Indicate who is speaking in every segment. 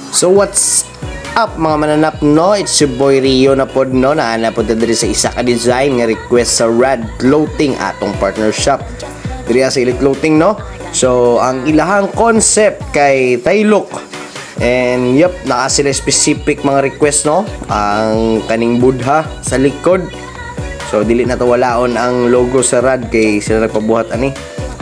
Speaker 1: So what's up mga mananap no? It's your boy Rio na pod no. Naana po diri sa isa ka design nga request sa Rad Clothing atong partner shop. Diri sa Elite Clothing no. So ang ilahang concept kay Taylok. And yep, naka sila specific mga request no. Ang kaning Buddha sa likod. So dili na to walaon ang logo sa Rad kay sila nagpabuhat ani.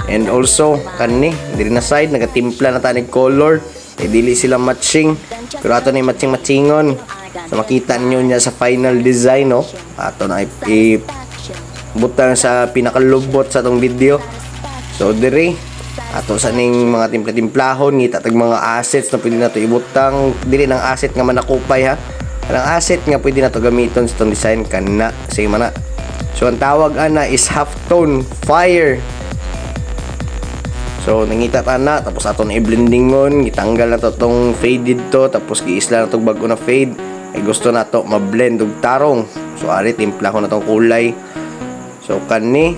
Speaker 1: And also kani diri na side nagatimpla na tanig color. Dili sila matching pero ato na matching-matchingon. So makita niyo niya sa final design no. Ato na butang sa pinakalubot sa tong video. So diri ato sa ning mga timpla-timplahon ngita tag mga assets na pwede nato ibutang. Dili nang asset nga manakupay ha. Ang asset nga pwede nato gamiton sa tong design kana sige man na. So ang tawag ana is half tone fire. So nangita ta na tapos aton i-blendingon, gitanggal na to tong faded to tapos giisla na tong bago na fade. Ay gusto na to ma-blend og tarong. So ari timpla ko na tong kulay. So kani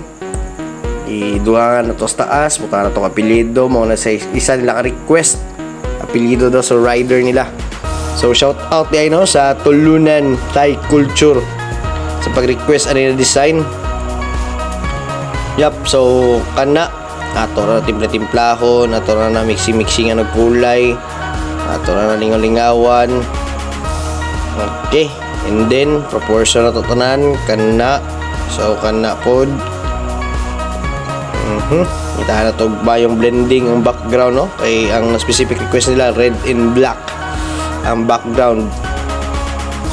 Speaker 1: iduhangan na to sa taas, buta na tong apelyido mo na sa isa nila ka request. Apelyido daw sa rider nila. So shout out di no sa Tulunan Thai Culture sa pag-request ani na design. Yup, so kana ato na timpla-timplahon, ato na mixing-mixing ang kulay, ato na lingaw-lingawan. Okay, and then proportion na to tanan kana. So kana pod kita na to ba yung blending ang background no, kay ang specific request nila red and black ang background.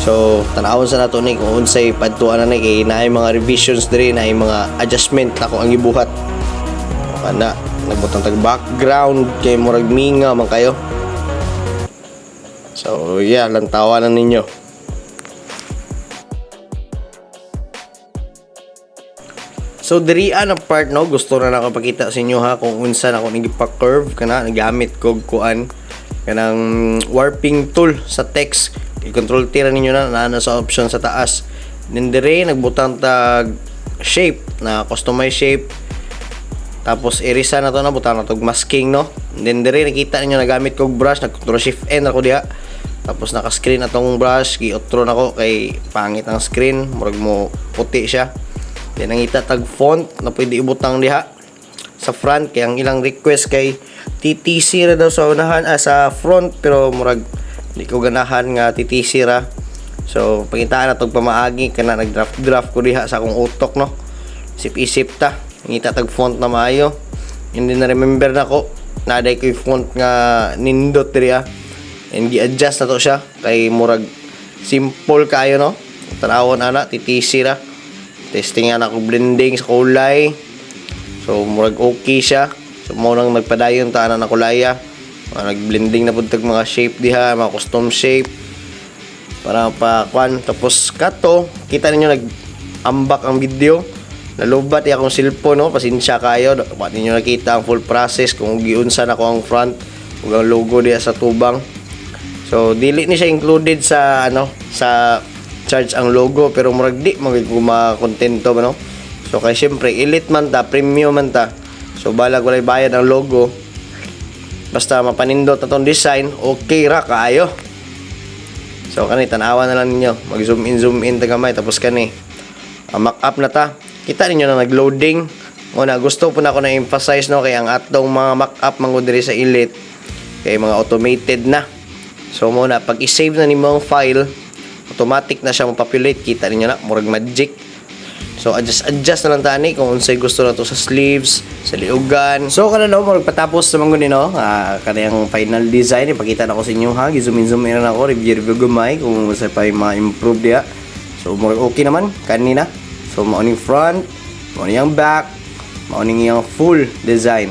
Speaker 1: So tanawon sa nato ni kung unsay padtuan na ni kay naay mga revisions diri, naay mga adjustment ako ang gibuhat kana nagbutang tag background kay murag minga man kayo. So yeah, lantawanan ninyo. So diri ang part no, gusto na nako pakita sa inyo ha kung unsa na ako nagpa-curve kana nagamit kog kuan kanang warping tool sa text. I-control tira ninyo na sa option sa taas. Then diri nagbutang tag shape na customize shape. Tapos erisa na to na butang na tog masking no. Then diri nakita ninyo nagamit kog brush, nag-control shift N ako diha. Tapos naka-screen atong brush, gi-outro nako kay pangit ang screen, murag mo puti siya. Then nangita tag font na pwede ibutang diha sa front kay ang ilang request kay TTC ra daw sa unahan sa front pero murag di ko ganahan nga TTC ra. So pagitaan na tog pamaagi kana nag-draft ko diha sa akong utok no. Isip-isip ta. Ngita tag font na maayo. Hindi na remember na ko. Naday ko yung font nga nindot diri and gi-adjust na to siya kay murag simple kayo no. Tanawon ana TTC ra. Testing ana ko blending sa kulay. So murag okay siya. So mo nang magpadayon ta ana na kulaya. Nag-blending na pud tag mga shape diha, mga custom shape para pa kwan. Tapos kato kita ninyo nag-ambak ang video. Nalubat akong cellphone no, pasensya kayo. Wa ninyo nakita ang full process kung giunsa na ko ang front ug ang logo diha sa tubang. So dili ni siya included sa sa charge ang logo pero murag di makontento ba no. So kay syempre elite man ta, premium man ta. So balag walay bayad ang logo. Basta mapanindot na tong design, okay ra kaayo. So kani tan-awa na lang ninyo. Mag-zoom in ta gamay tapos kani mock up na ta. Kita ninyo na nag-loading. Una gusto po na ako na emphasize no kay ang atong mga mock up mangod diri sa Elite kay mga automated na. So muna pag i-save na nimo ang file, automatic na siya mo-populate. Kita ninyo na murag magic. So adjust na lang tani kung unsay gusto na to sa sleeves, sa liugan. So kana no magpatapos sa manggon no, kanang final design ipakita na ko sa inyo ha. Gi-zoom in na ako, review gamay kung unsay pa ma-improve diha. So murag okay naman kanina. So mao ning front, mao ning back, mao ning yung full design.